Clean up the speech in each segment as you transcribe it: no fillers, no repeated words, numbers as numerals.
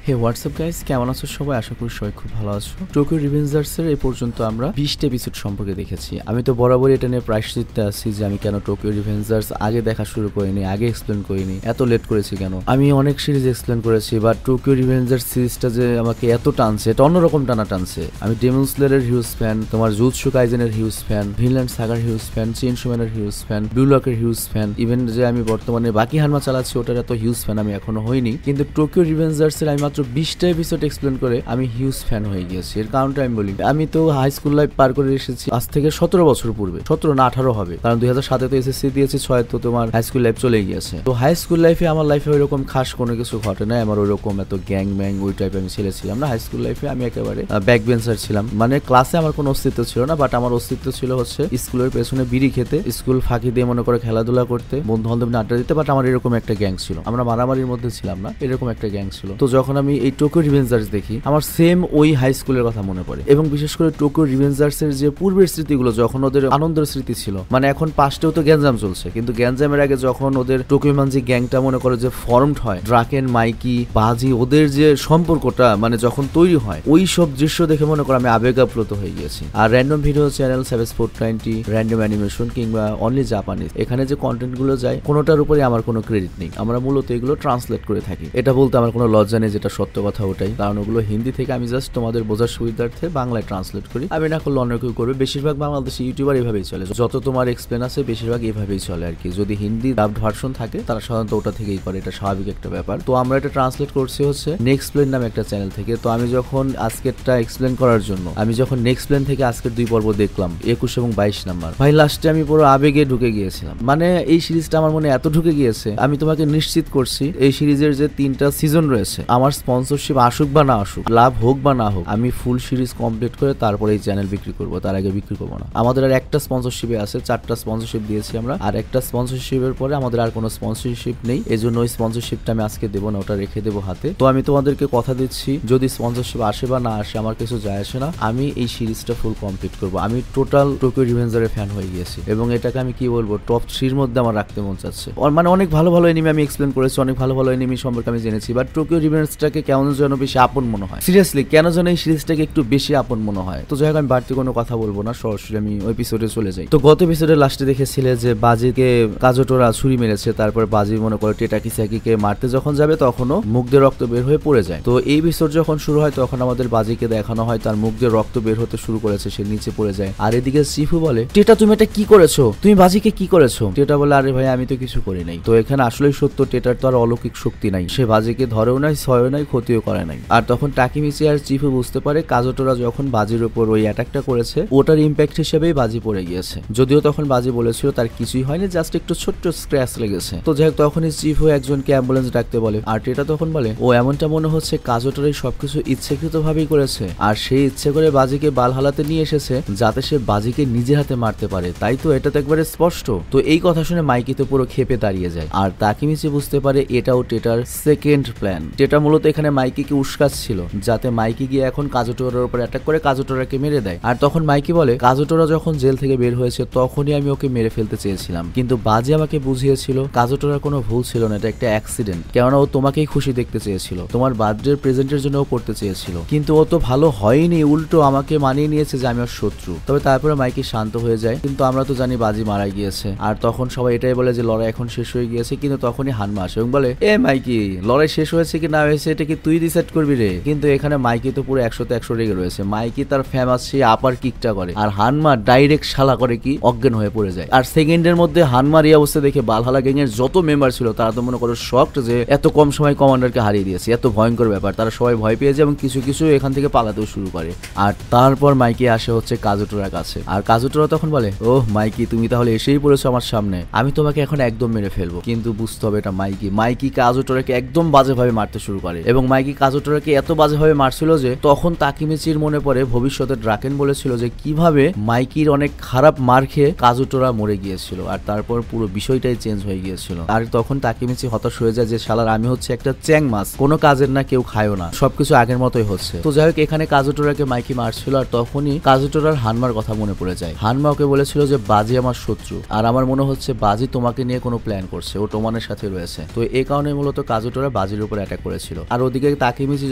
হে WhatsApp guys, কেমন আছো সবাই? আশা করি সবাই খুব ভালো আছো। টোকিও রিভেঞ্জার্সের এই পর্যন্ত আমরা 20টা এপিসোড সম্পর্কে দেখেছি। আমি তো বরাবরই এটা নিয়ে প্রায়শ্চিত্তে আসছি যে আমি কেন টোকিও রিভেঞ্জার্স আগে দেখা শুরু করিনি, আগে এক্সপ্লেন করিনি, এত লেট করেছি কেন। আমি অনেক সিরিজ এক্সপ্লেন করেছি, বাট টোকিও রিভেঞ্জার্স সিরিজটা যে আমাকে এত টানছে, এটা অন্যরকম টানা টানছে। আমি ডেমন স্লেয়ারের হিউজ ফ্যান, তোমার জুৎসু কাইজেনের হিউজ ফ্যান, ভিনল্যান্ড সাগার হিউজ ফ্যান, চেইনসো ম্যানের হিউজ ফ্যান, ব্লু লকের হিউজ ফ্যান, ইভেন যে আমি বর্তমানে বাকি হানমা চালাচ্ছি ওটার এত হিউজ ফ্যান আমি এখনো হইনি। কিন্তু টোকিও রিভেঞ্জার্সের আমি মাত্র 20টা এপিসোড এক্সপ্লেন করে আমি হিউজ ফ্যান হয়ে গিয়েছি। এর কারণটা আমি বলি, আমি তো হাই স্কুল লাইফ পার করে এসেছি আজ থেকে 17 বছর পূর্বে, 17 না 18 হবে, কারণ 2007 তো এসএসসি দিয়েছি, 6 তো তোমার হাই স্কুল লাইফ চলে গিয়েছে। তো হাই স্কুল লাইফে আমার লাইফে ওইরকম খাস কোনো কিছু ঘটে না, আমার ওইরকম এত গ্যাং ব্যাং ওই টাইপের আমি ছেলে ছিলাম না। হাই স্কুল লাইফে আমি একেবারে ব্যাক বেঞ্চার ছিলাম, মানে ক্লাসে আমার কোনো অস্তিত্ব ছিল না, বাট আমার অস্তিত্ব ছিল হচ্ছে স্কুলের পেছনে বিড়ি খেতে, স্কুল ফাঁকি দিয়ে মনে করে খেলাধুলা করতে, বন্ধু বান্ধব নিয়ে আড্ডা দিতে। বাট আমার এরকম একটা গ্যাং ছিল, আমরা মারামারির মধ্যে ছিলাম না, এরকম একটা গ্যাং ছিল। তো যখন আমি এই টোকিও রিভেঞ্জার্স দেখি, আমার সেম ওই হাই স্কুলের কথা মনে পড়ে। এবং বিশেষ করে টোকিও রিভেঞ্জার্স এর যে পূর্বের স্মৃতিগুলো, যখন ওদের আনন্দের স্মৃতি ছিল, মানে এখন পাস্টেও তো গ্যাঞ্জাম চলছে, কিন্তু গ্যাঞ্জামের আগে যখন ওদের টোকিও মান যে গ্যাংটা মনে করে যে ফর্মড হয়, ড্রাকেন, মাইকি, বাজি, ওদের যে সম্পর্কটা মানে যখন তৈরি হয়, ওই সব দৃশ্য দেখে মনে করে আমি আবেগাপ্লুত হয়ে গেছি। আর random video channel 7490, random animation কিংবা অনলি জাপানিজ, এখানে যে কন্টেন্ট গুলো যায় কোনোটার উপরে আমার কোনো ক্রেডিট নেই, আমরা মূলত এগুলো ট্রান্সলেট করে থাকি। এটা বলতে আমার কোনো লজ্জা নেই, যেটা সত্য কথা ওটাই, কারণ ওগুলো হিন্দি থেকে আমি জাস্ট তোমাদের বোঝার সুবিধার্থে বাংলায় ট্রান্সলেট করি। আমি না করলে অন্য কেউ করবে। বেশিরভাগ বাংলাদেশি ইউটিউবার এভাবেই চলে, যত তোমার এক্সপ্লেন আছে বেশিরভাগ এভাবেই চলে আর কি। যদি হিন্দি ডাবড ভার্সন থাকে তারা সাধারণত ওটা থেকেই করে, এটা স্বাভাবিক একটা ব্যাপার। তো আমরা এটা ট্রান্সলেট করছি হচ্ছে নেক্সটপ্লেন নামে একটা চ্যানেল থেকে। তো আমি যখন আজকেরটা এক্সপ্লেন করার জন্য আমি যখন নেক্সটপ্লেন থেকে আজকের 2 পর্ব দেখলাম, 21 এবং 22 নাম্বার, ভাই লাস্টে আমি পুরো আবেগে ঢুকে গিয়েছিলাম। মানে এই সিরিজটা আমার মনে এত ঢুকে গিয়েছে, আমি তোমাকে নিশ্চিত করছি এই সিরিজের যে 3টা সিজন রয়েছে, আমার স্পন্সরশিপ আসুক বা না আসুক, লাভ হোক বা না হোক, আমি ফুল সিরিজ কমপ্লিট করে তারপরে এই চ্যানেল বিক্রি করবো, তার আগে বিক্রি করবো না। আমাদের আর একটা স্পন্সরশিপে আছে, 4টা স্পন্সরশিপ দিয়েছি আমরা, আর একটা স্পন্সরশিপের পরে আমাদের আর কোনো স্পন্সরশিপ নেই। এই জন্য ওই স্পন্সরশিপটা আমি আজকে দেবো না, ওটা রেখে দেবো হাতে। তো আমি তোমাদেরকে কথা দিচ্ছি, যদি স্পন্সরশিপ আসে বা না আসে আমার কিছু যায় আসে না, আমি এই সিরিজটা ফুল কমপ্লিট করবো। আমি টোটাল টোকিও রিভেঞ্জারের ফ্যান হয়ে গিয়েছি এবং এটাকে আমি কি বলবো, টপ 3-র মধ্যে আমার রাখতে মন চাচ্ছে। মানে অনেক ভালো ভালো এনিমি আমি এক্সপ্লেন করেছি, অনেক ভালো ভালো এনিমি সম্পর্কে আমি জেনেছি, বাট টোকিও রিভেঞ্জটাকে কেমন যেন বেশি আপন মনে হয়। সিরিয়াসলি কেন যেন এই সিরিজটাকে একটু বেশি আপন মনে হয়। তো যাই হোক, আমি বাড়তি কোনো কথা বলবো না, সরাসরি আমি ওই এপিসোডে চলে যাই। তো গত এপিসোডের লাস্টে দেখেছিলে যে বাজিকে কাজোটোরা ছুরি মেরেছে, তারপর বাজি মনে করে টেটাকিসাকিকে মারতে যখন যাবে তখনও মুখ দিয়ে রক্ত বের হয়ে পড়ে যায়। তো এই এপিসোড যখন শুরু হয় তখন আমাদের বাজিকে দেখানো হয় তার মুখ দিয়ে রক্ত বের হতে শুরু করেছে, সে নিচে পড়ে যায়। আর এদিকে চিফু বলে, টেটা তুমি এটা কি করেছো, তুমি বাজিকে কি করেছো? টেটা বলে, আরে ভাই আমি তো কিছু করি নাই। তো এখানে আসলেই সত্য, টেটার তো আর অলৌকিক শক্তি নাই, সে বাজিকে ধরেও নাই, ছয়ও নাই, ক্ষতিও করে নাই। আর তখন টাকিমিচি আর চিফু বুঝতে পারে কাজোটোরা যখন বাজির উপর ওই অ্যাটাকটা করেছে ওটার ইম্প্যাক্ট হিসেবেই বাজি পড়ে গিয়েছে, যদিও তখন বাজি বলেছিল তার কিছুই হয়নি, জাস্ট একটু ছোট্ট স্ক্র্যাচ লেগেছে। তো যাই হোক, তখনই চিফু একজনকে অ্যাম্বুলেন্স ডাকতে বলে, আর টেটা তখন বলে, ও এমনটা মনে হচ্ছে কাজোটোরাই সবকিছু ইচ্ছাকৃত ভাবেই করেছে, আর সে ইচ্ছে করে বাজিকে বাল হালাতে নিয়ে এসেছে যাতে সে বাজিকে নিজের হাতে মারতে পারে, তাই তো এটা তো একবারে স্পষ্ট। তো এই কথা শুনে মাইকি তো পুরো ক্ষেপে দাঁড়িয়ে যায়, আর তাকিমিচি বুঝতে পারে এটাও টেটার সেকেন্ড প্ল্যান। টেটা মূলত এখানে মাইকিকে উস্কাচ্ছিল যাতে মাইকি গিয়ে এখন কাজোটোরার উপর অ্যাটাক করে কাজোটোরাকে মেরে দেয়। আর তখন মাইকি বলে, কাজোটোরা যখন জেল থেকে বের হয়েছে তখনই আমি ওকে মেরে ফেলতে চেয়েছিলাম, কিন্তু বাজি আমাকে বুঝিয়েছিল কাজোটোরার কোনো ভুল ছিল না, এটা একটা অ্যাক্সিডেন্ট, কেননা ও তোমাকেই খুশি দেখতে চেয়েছিল, তোমার বার্থডে প্রেজেন্টের জন্য ও করতে চেয়েছিল, কিন্তু ও তো ভালো হয়নি, উল্টো আমাকে মানিয়ে নিয়েছে যে আমি ওর শত্রু। তবে তারপরে মাইকি শান্ত হয়ে যায়, কিন্তু আমরা তো জানি বাজি মারা গিয়েছে। আর তখন সবাই এটাই বলে যে লড়াই এখন শেষ হয়ে গিয়েছে, কিন্তু তখনই হানমা আসে এবং বলে, এ মাইকি, লড়াই শেষ হয়েছে কি না হয়েছে এটা কি তুই ডিসাইড করবি রে? কিন্তু এখানে মাইকি তো পুরো 100তে 100 রেগে রয়েছে। মাইকি তার ফেমাস সেই আপার কিকটা করে, আর হানমা ডাইরেক্ট শালা করে কি অজ্ঞান হয়ে পড়ে যায়। আর সেকেন্ডের মধ্যে হানমার এই অবস্থা দেখে বালহালা গ্যাং এর যত মেম্বার ছিল তারা তো মনে করো শকড যে এত কম সময় কমান্ডারকে হারিয়ে দিয়েছে, এত ভয়ঙ্কর ব্যাপার। তারা সবাই ভয় পেয়ে যায় এবং কিছু কিছু এখান থেকে পালাতেও শুরু করে। আর তারপর মাইকি আসে হচ্ছে কাজোটোরার কাছে, আর কাজোটোরা তখন বলে, ওহ মাইকি, তুমি তাহলে এসেই পড়েছো আমার সামনে, আমি তোমাকে এখন একদম মেরে ফেলবো। কিন্তু বুঝতে হবে এটা মাইকি কাজোটোরাকে একদম বাজেভাবে মারতে শুরু করে, এবং মাইকি কাজোটোরাকে এত বাজেভাবে মারছিল যে তখন তাকিমিচির মনে পড়ে ভবিষ্যতে ড্রাকেন বলেছিল যে কিভাবে মাইকির অনেক খারাপ মার খেয়ে কাজোটোরা মরে গিয়েছিল, আর তারপর পুরো বিষয়টাই চেঞ্জ হয়ে গিয়েছিল। আর তখন তাকিমিচি হতাশ হয়ে যায় যে শালার আমি হচ্ছে একটা চ্যাং মাছ, কোনো কাজের না, কেউ খায়ও না, সবকিছু আগের মতোই হচ্ছে। তো যাই হোক, এখানে কাজোটোরাকে মাইকি মারছিল, আর তখনই কাজোটোরার হানমার কথা মনে পড়ে যায়। হানমা ওকে বলেছিল যে বাজি আমার শত্রু, আর আমার মনে হচ্ছে বাজি তোমাকে নিয়ে কোনো প্ল্যান করছে, ও টোমানের সাথে রয়েছে। তো এই কারণে মূলত কাজোটোরা বাজির উপর অ্যাটাক করেছিল। আর ওদিকে তাকেমিচি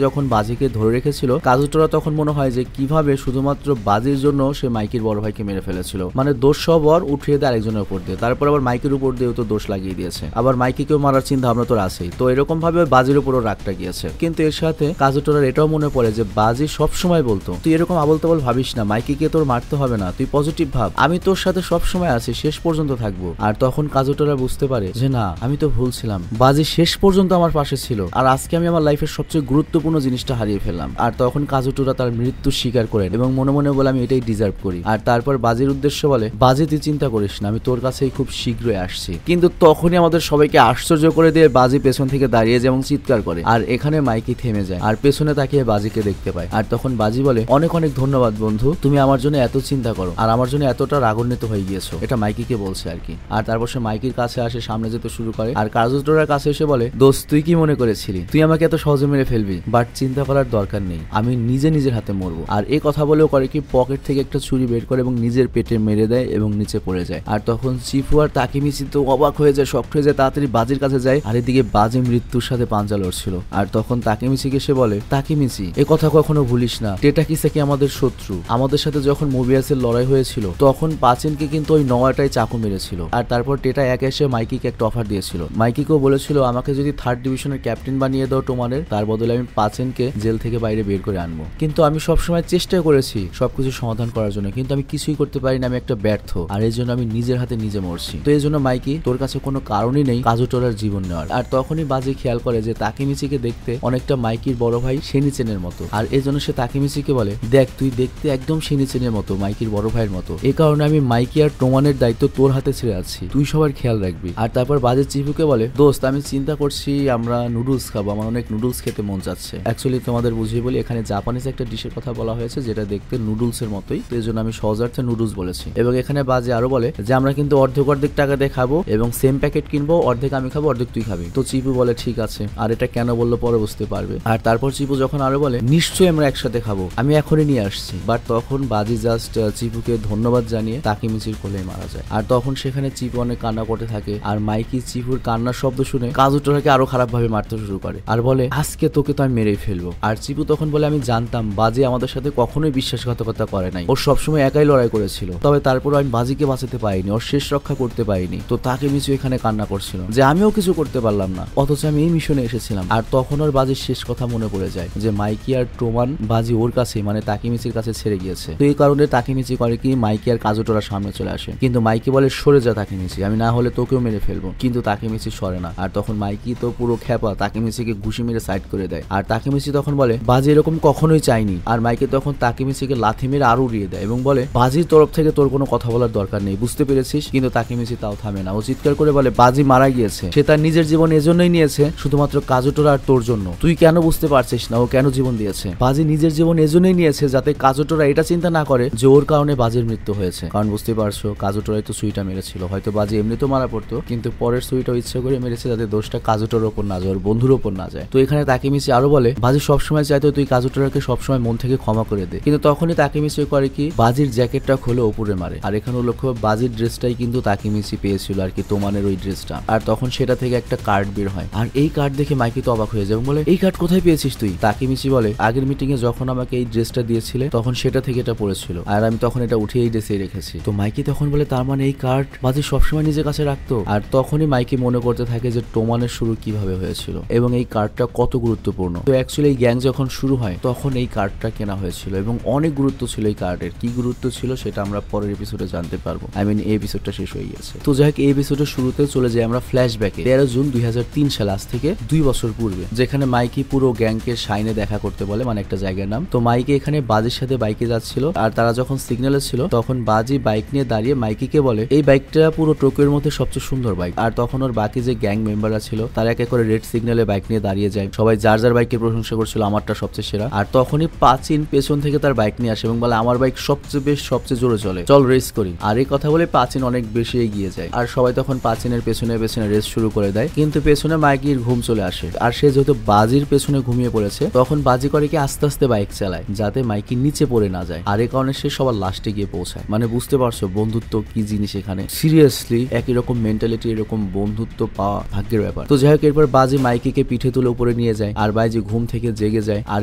যখন বাজিকে ধরে রেখেছিল, কাজুটোরা তখন মনে হয় যে কিভাবে শুধুমাত্র বাজির জন্য সে মাইকির বড় ভাইকে মেরে ফেলেছিল, মানে দোষ সব ওর উঠিয়ে দেয় আরেকজনের উপর দিয়ে, তারপর আবার মাইকের উপর দিয়েও তো দোষ লাগিয়ে দিয়েছে, আবার মাইকিকেও মারার চিন্তা ভাবনা তো আছেই। তো এরকম ভাবে বাজির উপরও রাগটা গিয়েছে। কিন্তু এর সাথে কাজুটোরার এটাও মনে পড়ে যে বাজি সব সময় বলতো, তুই এরকম আবল তাবল ভাবিস না, মাইকিকে তোর মারতে হবে না, তুই পজিটিভ ভাব, আমি তোর সাথে সব সময় আছি, শেষ পর্যন্ত থাকবো। আর তখন কাজুটোরা বুঝতে পারে যে না, আমি তো ভুলছিলাম, বাজি শেষ পর্যন্ত আমার পাশে ছিল, আর আজকে আমি আমার লাইফের সবচেয়ে গুরুত্বপূর্ণ জিনিসটা হারিয়ে ফেললাম। আর তখন কাজুটোরা তার মৃত্যু স্বীকার করেন এবং মনে মনে বলে আমি এটাই ডিজার্ভ করি। আর তারপর বাজির উদ্দেশ্য বলে, বাজি তুই চিন্তা করিস না, আমি তোর কাছেই খুব শীঘ্রই আসছি। কিন্তু তখনই আমাদের সবাইকে আশ্চর্য করে দিয়ে বাজি পেছন থেকে দাঁড়িয়ে যেমন চিৎকার করে, আর এখানে মাইকি থেমে যায় আর পেছনে তাকিয়ে বাজিকে দেখতে পায়। আর তখন বাজি বলে, অনেক অনেক ধন্যবাদ বন্ধু, তুমি আমার জন্য এত চিন্তা করো আর আমার জন্য এতটা রাগান্বিত হয়ে গিয়েছো, এটা মাইকিকে বলছে আর কি। আর তারপর সে মাইকির কাছে আসে, সামনে যেতে শুরু করে, আর কাজুটোরার কাছে এসে বলে, দোস্ত তুই কি মনে করেছিলি তুই আমাকে এত সহজে মেরে ফেলবি, বাট চিন্তা করার দরকার নেই, আমি নিজের হাতে মরবো। আর এই কথা বলেও করে কি পকেট থেকে একটা ছুরি বের করে এবং নিজের পেটে মেরে দেয় এবং নিচে পড়ে যায়। আর তখন চিফু আর তাকেমিচি তো অবাক হয়ে যায়, শক্ট হয়ে যায়, তাড়াতাড়ি বাজির কাছে যায়। আর এদিকে বাজি মৃত্যুর সাথে পাঞ্জা লড়ছিল। আর তখন তাকেমিচিকে সে বলে, তাকেমিচি এ কথা কখনো ভুলিস না, টেটা কিসাকি আমাদের শত্রু, আমাদের সাথে যখন মোবিয়াসের লড়াই হয়েছিল তখন পাচিনকে কিন্তু ওই নওয়াটাই চাকু মেরেছিল। আর তারপর টেটা এক এসে মাইকিকে একটা অফার দিয়েছিল, মাইকিকেও বলেছিল আমাকে যদি 3rd ডিভিশনের ক্যাপ্টেন বানিয়ে দাও টোমানের, তার বদলে আমি পাচিনকে জেল থেকে বাইরে বের করে আনবো। কিন্তু আমি সবসময় চেষ্টা করেছি সবকিছু সমাধান করার জন্য, কিন্তু আমি কিছুই করতে পারি না, আমি একটা ব্যর্থ, আর এই জন্য আমি নিজের হাতে নিজে মরছি। তো এই জন্য মাইকি তোর কাছে কোনো কারণই নেই কাজুটোরার জীবন নেওয়ার। আর তখনই বাজি খেয়াল করে যে তাকেমিচিকে দেখতে অনেকটা মাইকির বড় ভাই শেনিচেনের মতো, আর এই জন্য সে তাকেমিচিকে বলে, দেখ তুই দেখতে একদম শেনিচেনের মতো, মাইকির বড় ভাইয়ের মতো, এই কারণে আমি মাইকি আর টোমানের দায়িত্ব তোর হাতে ছেড়ে আছি, তুই সবার খেয়াল রাখবি। আর তারপর বাজি চিফুকে বলে, দোস্ত আমি চিন্তা করছি আমরা নুডলস খাবো, আমার অনেক নুডলস খেতে মন যাচ্ছে। অ্যাকচুয়ালি তোমাদের বুঝিয়ে বলি, এখানে জাপানিজ একটা ডিশের কথা বলা হয়েছে যেটা দেখতে নুডলস এর মতোই, তো এই জন্য আমি সহজার্থে নুডলস বলেছি। এবং এখানে বাজি আরো বলে যে আমরা কিন্তু অর্ধেক টাকা দিয়ে খাবো এবং সেম প্যাকেট কিনবো, অর্ধেক আমি খাবো অর্ধেক তুই খাবি। তো চিপু বলে ঠিক আছে, আর এটা কেন বললো পরে বুঝতে পারবে। আর তারপর চিপু যখন আরো বলে, নিশ্চয়ই আমরা একসাথে খাবো, আমি এখনই নিয়ে আসছি। বাট তখন বাজি জাস্ট চিপুকে ধন্যবাদ জানিয়ে তাকেমিচির কোলে মারা যায়। আর তখন সেখানে চিপু অনেক কান্না করতে থাকে, আর মাইকি চিপুর কান্নার শব্দ শুনে কাজুটোরাকে আরো খারাপ ভাবে মারতে শুরু করে আর বলে, আজকে তোকে তো আমি মেরেই ফেলবো। আর চিপু তখন বলে, আমি জানতাম বাজি আমাদের সাথে কখনোই বিশ্বাসঘাতকতা করে নাই, ওর সবসময় একাই লড়াই করেছিল, তবে তারপর আমি বাজিকে বাঁচাতে পারিনি, ওর শেষ রক্ষা করতে পারিনি। তো তাকেমিচি এখানে কান্না করছিল যে আমিও কিছু করতে পারলাম না, অথচ আমি এই মিশনে এসেছিলাম। আর তখন ওর বাজির শেষ কথা মনে পড়ে যায় যে মাইকি আর টোমান বাজি ওর কাছে মানে তাকেমিচির কাছে ছেড়ে গিয়েছে। তো এই কারণে তাকেমিচি করে কি মাইকি আর কাজুটোরা সামনে চলে আসে, কিন্তু মাইকি বলে, সরে যা তাকেমিচি, আমি না হলে তোকেও মেরে ফেলবো। কিন্তু তাকেমিচি সরে না। আর তখন মাইকি তো পুরো খেপা, তাকেমিচিকে ঘুষি মেরে সাইড করে দেয়। আর তাকেমিচি তখন বলে, বাজি এরকম কখনোই চাইনি। আর মাইকি তখন তাকেমিচিকে লাথি মেরে আরো উড়িয়ে দেয় এবং বলে, বাজির তরফ থেকে তোর কোনো কথা বলার দরকার নেই, বুঝতে পেরেছিস? কিন্তু তাকেমিচি তাও থামে না, ও চিৎকার করে বলে, বাজি মারা গিয়েছে, সে তার নিজের জীবন এজন্যই নিয়েছে শুধুমাত্র কাজুটোরা আর তোর জন্য, তুই কেন বুঝতে পারছিস না ও কেন জীবন দিয়েছে? বাজি নিজের জীবন এজন্যই নিয়েছে যাতে কাজুটোরা এটা চিন্তা না করে যে ওর কারণে বাজির মৃত্যু হয়েছে। কারণ বুঝতে পারছো কাজুটোরাই তো সুইটা মেরেছিল, হয়তো বাজি এমনি তো মারা পড়তো, কিন্তু পরের সুইটাও ইচ্ছে করে মেরেছে যাতে দোষটা কাজুটোর ওপর না যায়, ওর বন্ধুর ওপর না যায়। তো এখানে তাকেমিচি আরো বলে, বাজি সবসময় চাইতো তুই কাজুটোরাকে সবসময় মন থেকে ক্ষমা করে দে। কিন্তু তখনই তাকেমিচি করে কি, বাজির জ্যাকেটটা খুলে উপরে মারে। আর এখানে লক্ষ্য বাজির ড্রেসটাই কিন্তু তাকেমিচি পেয়েছিল আর কি, তোমানের ওই ড্রেসটা। আর তখন সেটা থেকে একটা কার্ড বের হয়, আর এই কার্ড দেখে মাইকি তো অবাক হয়ে যায় এবং বলে, এই কার্ড কোথায় পেয়েছিস তুই? তাকেমিচি বলে, আগের মিটিং এ যখন আমাকে এই ড্রেসটা দিয়েছিলে তখন সেটা থেকে এটা পড়েছিল, আর আমি তখন এটা উঠে এই ড্রেসে রেখেছি। তো মাইকি তখন বলে, তার মানে এই কার্ড বাজি সবসময় নিজের কাছে রাখতো। আর তখনই মাইকি মনে করতে থাকে যে টোমানের শুরু কিভাবে হয়েছিল এবং এই কার্ডটা কত গুরুত্বপূর্ণ। তো অ্যাকচুয়ালি এই গ্যাং যখন শুরু হয় তখন এই কার্ডটা কেনা হয়েছিল এবং অনেক গুরুত্ব ছিল এই কার্ডের। কি গুরুত্ব ছিল সেটা আমরা পরের এপিসোডে জানতে পারবো, আই মিন এই এপিসোডটা শেষ হয়ে গেছে। তো যাই হোক, এই এপিসোডের শুরুতে চলে যাই আমরা ফ্ল্যাশব্যাকে 13 জুন 2003 সাল, আজ থেকে 2 বছর পূর্বে, যেখানে মাইকি পুরো গ্যাংকে শাইনে দেখা করতে বলে, মানে একটা জায়গার নাম। তো মাইকি এখানে বাজির সাথে বাইকে যাচ্ছিল, আর তারা যখন সিগন্যালে ছিল তখন বাজি বাইক নিয়ে দাঁড়িয়ে মাইকিকে বলে, এই বাইকটা পুরো টোকিওর মধ্যে সবচেয়ে সুন্দর বাইক। আর তখন ওর বাকি যে গ্যাং মেম্বাররা ছিল তারা একে করে রেড সিগন্যালে বাইক নিয়ে দাঁড়িয়ে যায়, সবাই যার যার বাইকের প্রশংসা করছিল, আমারটা সবচেয়ে সেরা। আর তখনই পাচিন পেছন থেকে তার বাইক নিয়ে আসে এবং বলে, আমার বাইক সবচেয়ে জোরে চলে, চল রেস করি। আর এই কথা বলে পাচিন অনেক বেশি এগিয়ে যায়, আর সবাই তখন পাচিনের পেছনে পেছনে রেস শুরু করে দেয়। কিন্তু পেছনে মাইকির ঘুম চলে আসে, আর সে যেহেতু বাজির পেছনে ঘুমিয়ে পড়েছে তখন বাজি করে কি আস্তে আস্তে বাইক চালায় যাতে মাইকি নিচে পড়ে না যায়। আর এই কারণে সে সবার লাস্টে গিয়ে পৌঁছায়। মানে বুঝতে পারছো বন্ধুত্ব কি জিনিস এখানে, সিরিয়াসলি একই রকম মেন্টালিটি, এরকম বন্ধুত্ব পাওয়া ভাগ্যের ব্যাপার। তো যাই হোক, এরপর বাজি মাইকিকে পিঠে তুলে উপরে করে নিয়ে যায় আর বাইজি ঘুম থেকে জেগে যায় আর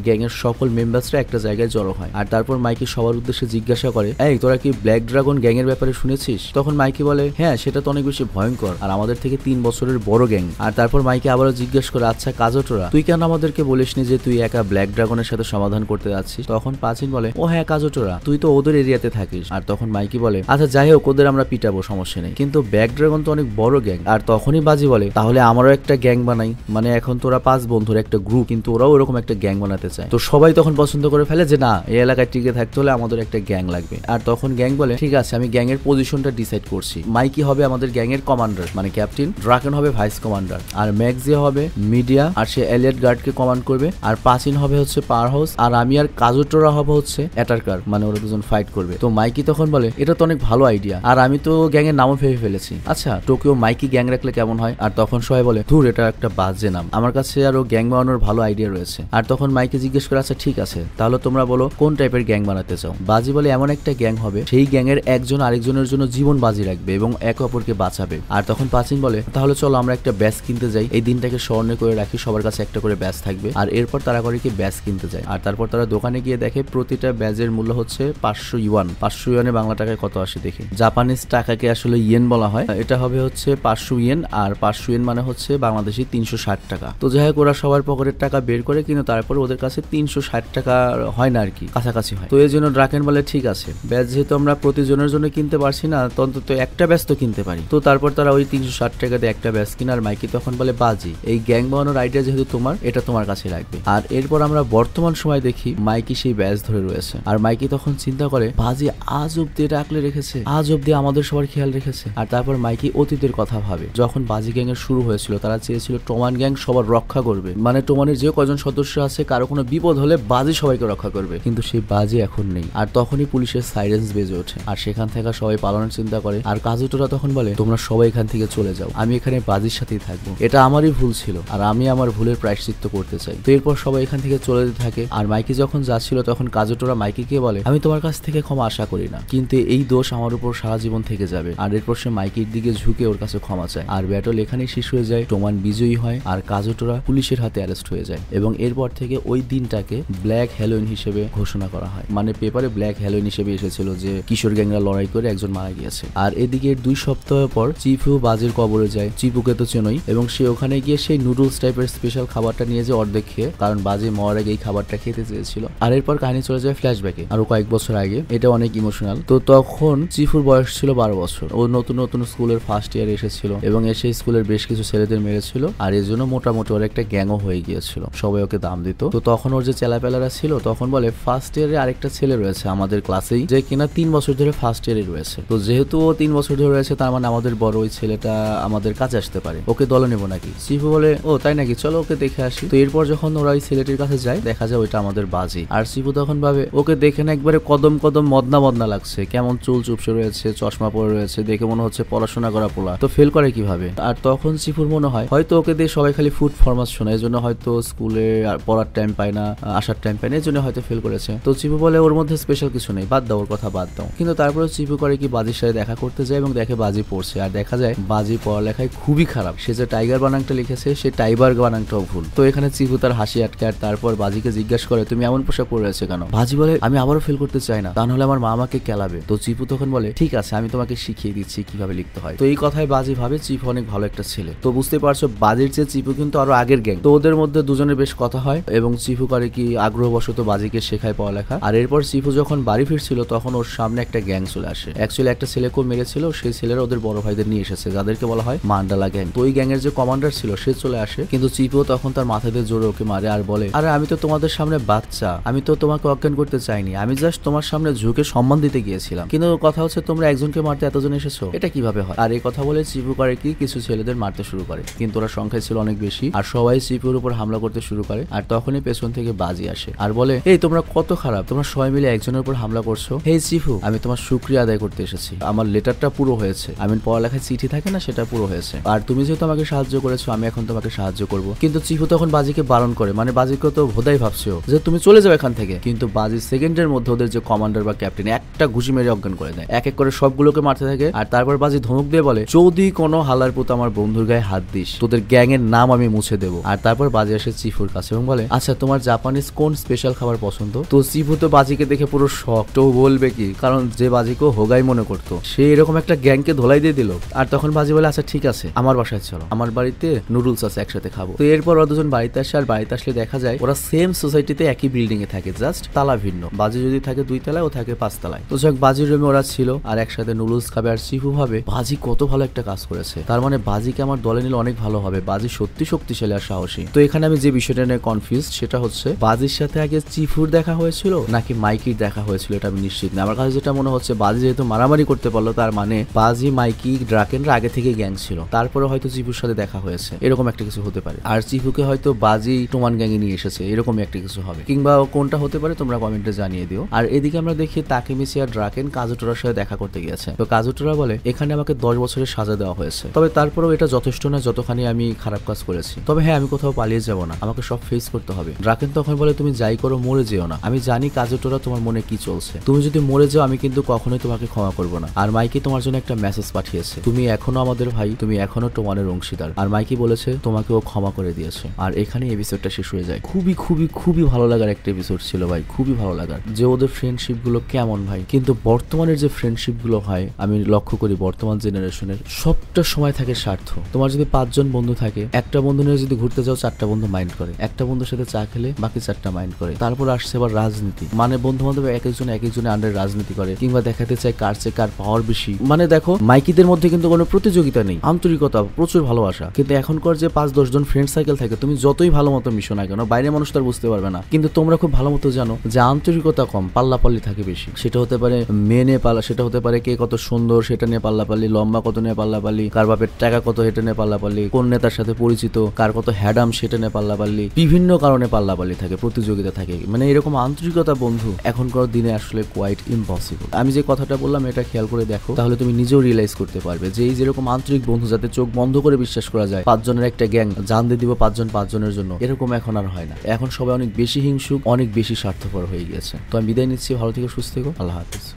গ্যাং এর সকল মেম্বারসরা একটা জায়গায় জড়ো হয়। আর তারপর মাইকি সবার উদ্দেশ্যে জিজ্ঞাসা করে, এই তোরা কি ব্ল্যাক ড্রাগন গ্যাং এর ব্যাপারে শুনেছিস? তখন মাইকি বলে, হ্যাঁ সেটা তো অনেক বেশি ভয়ঙ্কর আর আমাদের থেকে 3 বছরের বড় গ্যাং। আর তারপর মাইকি আবারও জিজ্ঞাসা করে, আচ্ছা কাজোটোরা তুই কেন আমাদেরকে বলিসনি যে তুই একা ব্ল্যাক ড্রাগনের সাথে সমাধান করতে যাচ্ছিস? তখন পাচিন বলে, ও হ্যাঁ কাজোটোরা তুই তো ওদের এরিয়াতে থাকিস। আর তখন মাইকি বলে, আচ্ছা যাই হোক ওদের আমরা পিটাবো, সমস্যা নেই, কিন্তু ব্ল্যাক ড্রাগন তো অনেক বড় গ্যাং। আর তখনই বাজি বলে, তাহলে আমারও একটা গ্যাং বানাই, মানে এখন তোরা 5 বন্ধুর একটা গ্রুপ, কিন্তু ওরাও ওরকম একটা গ্যাং বানাতে চায়। তো সবাই তখন পছন্দ করে ফেলে যে না, এই এলাকায় টিকে থাকতে হলে আমাদের একটা গ্যাং লাগবে। আর তখন গ্যাং বলে, ঠিক আছে আমি গ্যাং এর পজিশনটা ডিসাইড করছি, মাইকি হবে আমাদের গ্যাং এর কমান্ডার মানে ক্যাপ্টেন, ড্রাকেন হবে ভাইস কমান্ডার, আর ম্যাক্সিয়া হবে মিডিয়া আর সে এলিয়েট গার্ডকে কমান্ড করবে, আর পাচিন হবে হচ্ছে পাওয়ার হাউস, আর আমি আর কাজুটোরা হবে হচ্ছে অ্যাটাকার, মানে ওরা দুজন ফাইট করবে। তো মাইকি তখন বলে, এটা তো অনেক ভালো আইডিয়া, আর আমি তো গ্যাং এর নামও ভেবে ফেলেছি, আচ্ছা টোকিও মাইকি গ্যাং রাখলে কেমন হয়? আর তখন সবাই বলে, ধুর এটা একটা বাজে নাম, আমার কাছে আরো গ্যাং বানানোর ভালো আইডিয়া রয়েছে। আর তখন মাইকি জিজ্ঞেস করে, আচ্ছা ঠিক আছে তাহলে তোমরা বলো কোন টাইপের গ্যাং বানাতে চাও? বাজি বলে, এমন একটা গ্যাং হবে সেই গ্যাং এর একজন আরেকজনের জন্য জীবন বাজি রাখবে এবং একে অপরকে বাঁচাবে। আর তখন পাচিন বলে, তাহলে চলো আমরা একটা ব্যাস কিনতে যাই, এই দিনটাকে স্মরণে করে রাখি, সবার কাছে একটা করে ব্যাস থাকবে। আর এরপর তারা করে কি ব্যাস কিনতে যায়। আর তারপর তারা দোকানে গিয়ে দেখে প্রতিটা ব্যাজের মূল্য হচ্ছে 500 ইউয়ান। 500 ইউয়ানে বাংলা টাকায় কত আসে দেখি, জাপানিজ টাকাকে আসলে ইয়েন বলা হয়, এটা হবে হচ্ছে 500 ইয়েন, আর 500 ইয়েন মানে হচ্ছে বাংলাদেশি 360 টাকা। তো যাই হোক ওরা সবার পকেটের টাকা বের করে, কিন্তু তারপর ওদের কাছে 360 টাকা হয় না আর কি, কাছাকাছি হয়। তো এই জন্য ড্রাকেন বলে, ঠিক আছে ব্যাচ যেহেতু আমরা প্রতিজনের জন্য কিনতে পারছি না, তো অন্তত একটা ব্যাচ তো কিনতে পারি। তো তারপর তারা ওই 360 টাকা দিয়ে একটা ব্যাচ কিনে। আর মাইকি তখন বলে, বাজি এই গ্যাং বানানোর আইডিয়া যেহেতু তোমার, এটা তোমার কাছে লাগবে। আর এরপর আমরা বর্তমান সময় দেখি মাইকি সেই ব্যাচ ধরে রয়েছে। আর মাইকি তখন চিন্তা করে, বাজি আজ অব্দি এটা আঁকলে রেখেছে, আজ অব্দি আমাদের সবার খেয়াল রেখেছে। আর তারপর মাইকি অতীতের কথা ভাবে, যখন বাজি গ্যাং এর শুরু হয়েছিল তারা চেয়েছিল টোমান গ্যাং সবার রক্ষা করবে, মানে টোমানের যে কয়জন সদস্য আছে কারো কোনো বিপদ হলে বাজি সবাইকে রক্ষা করবে, কিন্তু সেই বাজি এখন নেই। আর তখনই পুলিশের সাইরেন্স বেজে ওঠে আর সেখান থেকে সবাই পালানোর চিন্তা করে। আর কাজুটোরা তখন বলে, তোমরা সবাই এখান থেকে চলে যাও, আমি এখানে বাজির সাথেই থাকবো, এটা আমারই ভুল ছিল আর আমি আমার ভুলের প্রায়শ্চিত্ত করতে চাই। তো এরপর সবাই এখান থেকে চলে যেতে থাকে। আর মাইকি যখন যাচ্ছিল তখন কাজুটোরা মাইকিকে বলে, আমি তোমার কাছ থেকে ক্ষমা আশা করি না, কিন্তু এই দোষ আমার উপর সারা জীবন থেকে যাবে। আর এরপর সে মাইকির দিকে ঝুঁকে ওর কাছে ক্ষমা চায়। আর ব্যাটল এখানেই শেষ হয়ে যায়, টোমান বিজয়ী হয় আর কাজুটোরা পুলিশের হাতে অ্যারেস্ট হয়ে যায়। এবং এরপর থেকে ওই দিনটাকে ব্ল্যাক হ্যালোইন হিসেবে ঘোষণা করা হয়, মানে পেপারে ব্ল্যাক হ্যালোইন হিসেবে এসেছিল যে কিশোর গ্যাংরা লড়াই করে একজন মারা গিয়েছে। আর এদিকে 2 সপ্তাহ পর চিফু বাজির কবরে যায়, চিপুকে তো চেনই, এবং সে ওখানে গিয়ে সেই নুডলস টাইপের স্পেশাল খাবারটা নিয়ে যে অর্ধেক খেয়ে, কারণ বাজি মরার আগে এই খাবারটা খেতে চেয়েছিল। আর এরপর কাহিনী চলে যায় ফ্ল্যাশব্যাকে আরো কয়েক বছর আগে, এটা অনেক ইমোশনাল। তো তখন চিফুর বয়স ছিল 12 বছর, ও নতুন নতুন স্কুলের ফার্স্ট ইয়ার এসেছিল এবং এসে স্কুলের বেশ কিছু ছেলেদের মেরেছিল। আর এর জন্য মোটামুটি ওর একটা গ্যাংও হয়ে গিয়েছিল, সবাই ওকে দাম দিত। তো তখন ওর যে চেলাপেলারা ছিল তখন বলে, ফার্স্ট ইয়ারে আরেকটা ছেলে রয়েছে আমাদের ক্লাসেই, যে কিনা 3 বছর ধরে ফার্স্ট ইয়ারে রয়েছে, তো যেহেতু ও 3 বছর ধরে রয়েছে তার মানে আমাদের বড় ওই ছেলেটা আমাদের কাছে আসতে পারে, ওকে দলে নেবো নাকি? চিফু বলে, ও তাই নাকি, চলো ওকে দেখে আসি। তো এরপর যখন ওরা ওই ছেলেটির কাছে যায় দেখা যায় ওইটা আমাদের বাজি। আর চিফু তখন ভাবে, ওকে দেখে না একবারে কদম কদম মদনা মদনা লাগছে, কেমন চুল চুপসে রয়েছে, চশমা পরে রয়েছে, দেখে মনে হচ্ছে পড়াশোনা করা পোলা, তো ফেল করে কিভাবে? আর তখন চিফুর মনে হয় হয়তো ওকে দিয়ে সবাই খালি ফুড ফরমাস শোনায়, এই জন্য হয়তো স্কুলে পড়ার টাইম পায় না, আসার টাইম পায় না, এই জন্য হয়তো ফেল করেছে। তো চিপু বলে, ওর মধ্যে স্পেশাল কিছু নেই, বাদ দাও ওর কথা বাদ দাও। কিন্তু তারপরে চিপু করে কি বাজির সাথে দেখা করতে যায় এবং দেখে বাজি পড়ছে। আর দেখা যায় বাজি পড়ালেখায় খুবই খারাপ, সে যে টাইগার বানানটা লিখেছে সে টাইবার বানানটাও ভুল। তো এখানে চিপু তার হাসি আটকে। আর তারপর বাজিকে জিজ্ঞাসা করে, তুমি এমন পোশাক পরে রয়েছে কেন? বাজি বলে, আমি আবারও ফেল করতে চাই না, তা নাহলে আমার মা আমাকে কেলাবে। তো চিপু তখন বলে, ঠিক আছে আমি তোমাকে শিখিয়ে দিচ্ছি কিভাবে লিখতে হয়। তো এই কথায় বাজি ভাবে চিপু অনেক ভালো একটা ছেলে। তো বুঝতে পারছো বাজির চেয়ে চিপু কিন্তু আরো আগের গ্যাং। তো ওদের মধ্যে দুজনের বেশ কথা হয় এবং চিপু করে কি আগ্রহবশত বাজিকে শেখায় পড়ালেখা। আর এরপর চিপু যখন বাড়ি ফিরছিল তখন ওর সামনে একটা গ্যাং চলে আসে। অ্যাকচুয়ালি একটা ছেলেকেও মেরেছিল, সেই ছেলেরা ওদের বড় ভাইদের নিয়ে এসেছে যাদেরকে বলা হয় মান্ডালা গ্যাং। তো ওই গ্যাং এর যে কমান্ডার ছিল সে চলে আসে, কিন্তু চিপু তখন তার মাথাতে জোরে ওকে মারে আর বলে, আরে আমি তো তোমাদের সামনে বাচ্চা, আমি তো তোমাকে অজ্ঞান করতে চাইনি, আমি জাস্ট তোমার সামনে ঝুঁকে সম্মান দিতে গিয়েছিলাম, কিন্তু কথা হচ্ছে তোমরা একজনকে মারতে এতজন এসেছো, এটা কিভাবে হয়? আর এই কথা বলে চিপু করে কি কিছু ছেলেদের মারতে শুরু করে, কিন্তু ওরা সংখ্যায় ছিল অনেক বেশি আর সবাই চিপুর উপর হামলা করতে শুরু করে। আর তখনই পেছন থেকে বাজি আসে আর বলে, এই তোমরা কত খারাপ, তোমরা সবাই মিলে একজনের উপর হামলা করছো। হেই চিফু, আমি তোমার শুকরিয়া আদায় করতে এসেছি, আমার লেটারটা পুরো হয়েছে, আমি পড়ালেখায় চিঠি থাকে না সেটা পুরো হয়েছে, আর তুমি যেহেতু আমাকে সাহায্য করেছো আমি এখন তোমাকে সাহায্য করব। কিন্তু চিফু তখন বাজিকে বারণ করে, মানে বাজিকে তো ভোদাই ভাবছো যে তুমি চলে যাও এখান থেকে, কিন্তু বাজি সেকেন্ডের মধ্যে ওদের যে কমান্ডার বা ক্যাপ্টেন একটা ঘুষি মেরে অজ্ঞান করে দেয়, এক এক করে সবগুলোকে মারতে থাকে। আর তারপর বাজি ধমক দিয়ে বলে, যদি কোনো হালার পুত আমার বন্ধুর গায়ে হাত দিস তোদের গ্যাং এর নাম আমি মুছে দেবো। আর আর তারপর বাজি আসে চিফুর কাছে এবং বলে, আচ্ছা তোমার জাপানিজ কোন স্পেশাল খাবার পছন্দ? তো চিফু তো বাজিকে দেখে পুরো শক, তো বলবে কি, কারণ যে বাজিকে হোগাই মনে করতো সে এরকম একটা গ্যাংকে ধোলাই দিয়ে দিল। আর তখন বাজি বলে, আচ্ছা ঠিক আছে আমার বাসায় চলো, আমার বাড়িতে নুডলস আছে, একসাথে খাবো। তো এরপর ওরা দুজন বাড়িতে আসে, আর বাড়িতে আসলে দেখা যায় ওরা সেম সোসাইটিতে একই বিল্ডিং এ থাকে, জাস্ট তালা ভিন্ন। বাজি যদি থাকে 2 তলায়, ও থাকে 5 তলায়। তো যাক, বাজির রুমে ওরা ছিল আর একসাথে নুডলস খাবে। আর চিফু ভাবে বাজি কত ভালো একটা কাজ করেছে, তার মানে বাজিকে আমার দলে নিলে অনেক ভালো হবে, বাজি সত্যি শক্তিশালী আর সাহসী। তো এখানে আমি যে বিষয়টা নিয়ে কনফিউজ সেটা হচ্ছে বাজির সাথে আগে চিফুর দেখা হয়েছিল নাকি মাইকির দেখা হয়েছিল, এটা আমি নিশ্চিত না। আমার কাছে যেটা মনে হচ্ছে বাজি যেহেতু মারামারি করতে পারলো, তার মানে বাজি, মাইকি, ড্রাকেনরা আগে থেকে গ্যাং ছিল, তারপরে হয়তো চিফুর সাথে দেখা হয়েছে, এরকম একটা কিছু হতে পারে। আর চিফুকে হয়তো বাজি টোমান গ্যাংয়ে নিয়ে এসেছে, এরকমই একটা কিছু হবে, কিংবা কোনটা হতে পারে তোমরা কমেন্টে জানিয়ে দিও। আর এদিকে আমরা দেখি তাকেমিচি আর ড্রাকেন কাজুটোরার সাথে দেখা করতে গিয়েছে। তো কাজুটোরা বলে, এখানে আমাকে 10 বছরের সাজা দেওয়া হয়েছে, তবে তারপরেও এটা যথেষ্ট না যতখানি আমি খারাপ কাজ করেছি। তবে হ্যাঁ, আমি কোথাও পালিয়ে যাব না, আমাকে সব ফেস করতে হবে। ড্রাকেন তখন বলে, তুমি যাই করো মরে যেও না, আমি জানি কাজুটোরা তোমার মনে কি চলছে, তুমি যদি মরে যাও আমি কিন্তু কখনোই তোমাকে ক্ষমা করবো না। আর মাইকি তোমার জন্য একটা মেসেজ পাঠিয়েছে, তুমি এখনো আমাদের ভাই, তুমি এখনো টোমানের অংশীদার। আর মাইকি বলেছে তোমাকে ও ক্ষমা করে দিয়েছে। আর এখানে এপিসোডটা শেষ হয়ে যায়। খুবই খুবই খুবই ভালো লাগার একটা এপিসোড ছিল ভাই, খুবই ভালো লাগার, যে ওদের ফ্রেন্ডশিপ গুলো কেমন ভাই। কিন্তু বর্তমানের যে ফ্রেন্ডশিপ গুলো হয়, আমি লক্ষ্য করি বর্তমান জেনারেশনের সবটা সময় থাকে স্বার্থ। তোমার যদি 5 জন বন্ধু থাকে, একটা বন্ধু নিয়ে যদি ঘুরতে যাও 4টা বন্ধু মাইন্ড করে, একটা বন্ধুর সাথে চা খেলে বাকি 4টা মাইন্ড করে। তারপর আসছে আবার রাজনীতি, মানে বন্ধু বান্ধব এক একজনের আন্ডারে রাজনীতি করে, কিংবা দেখাতে চায় কার চেয়ে কার পাওয়ার বেশি। মানে দেখো, মাইকিদের মধ্যে কিন্তু কোনো প্রতিযোগিতা নেই, আন্তরিকতা, প্রচুর ভালোবাসা। কিন্তু এখনকার যে 5-10 জন ফ্রেন্ড সাইকেল থাকে, তুমি যতই ভালো মতো মিশো না কেন, বাইরে মানুষ তার বুঝতে পারবে না। কিন্তু তোমরা খুব ভালো মতো জানো যে আন্তরিকতা কম, পাল্লাপাল্লি থাকে বেশি। সেটা হতে পারে মেয়ে নিয়ে পাল্লা, সেটা হতে পারে কে কত সুন্দর সেটা নিয়ে পাল্লাপাল্লি, লম্বা কত নিয়ে পাল্লাপাল্লি, কার বাপের টাকা কত হেঁটে নিয়ে পাল্লাপাল্লি, কোন নেতার সাথে পরিচিত, কার কত হ্যাডাম সেটা নিয়ে পাল্লাপাল্লি, বিভিন্ন কারণে পাল্লাপাল্লি থাকে, প্রতিযোগিতা থাকে। মানে এরকম আন্তরিকতা বন্ধু এখনকার দিনে আসলে কোয়াইট ইম্পসিবল। আমি যে কথাটা বললাম এটা খেয়াল করে দেখো, তাহলে তুমি নিজেও রিয়েলাইজ করতে পারবে যে এই যেরকম আন্তরিক বন্ধু, যাতে চোখ বন্ধ করে বিশ্বাস করা যায় 5 জনের একটা গ্যাং, জান দিয়ে দিব 5 জন 5 জনের জন্য, এরকম এখন আর হয় না। এখন সবাই অনেক বেশি হিংসুক, অনেক বেশি স্বার্থপর হয়ে গিয়েছে। তো আমি বিদায় নিচ্ছি, ভালো থেকো, সুস্থ থেকো, আল্লাহ হাফেজ।